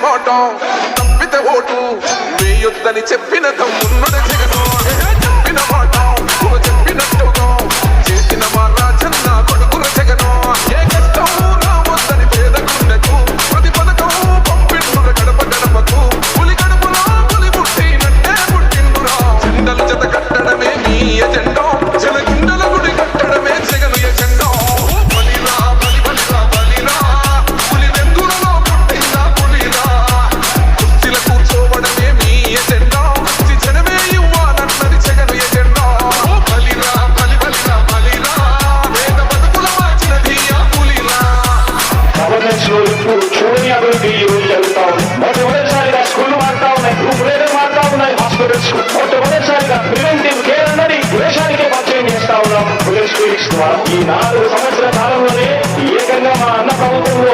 పోవటం తప్పితే ఓటు వేయొద్దని చెప్పిన తమ్మున్నది జగను చెప్పిన మాట చెప్పినట్టుగా చేసిన మా రాజన్న కొడుకుల జగను ఏ కష్టం రావద్దని పేదకుండకు ప్రతి పథకం పంపిండుర గడప గడపకు పులి గడపలో పులి పుట్టినట్టే పుట్టిండురా జెండలు జత కట్టడమే మీ ఎజెండా జనగుండల గుడి కట్టడమే జగను ఎజెండా బలిరా బలి బలిరా బలిరా పులి వెందులలో పుట్టిందా పులిరా కుర్చీల కూర్చోవడమే మీ ఎజెండా జనమే ఇవ్వాలన్నది జగను ఎజెండా బలిరా బలి బలిరా బలిరా వేద బతుకుల మార్చినది ఆ పులిరా గవర్నెన్స్ లో ఇప్పుడు చూడని అభివృద్ధి ఈ రోజు జరుగుతా ఉంది. మొట్టమొదటిసారిగా స్కూళ్లు మారుతా ఉన్నాయి, గ్రూప్ రేట్లు మారుతా ఉన్నాయి, హాస్పిటల్స్ మొట్టమొదటిసారిగా ప్రివెంటివ్ కేర్ అన్నది దేశానికే పరిచయం చేస్తా ఉన్నాం. పోలీస్ క్లినిక్స్ ద్వారా ఈ 4 సంవత్సరాల కాలంలోనే ఏకంగా మా అన్న ప్రభుత్వంలో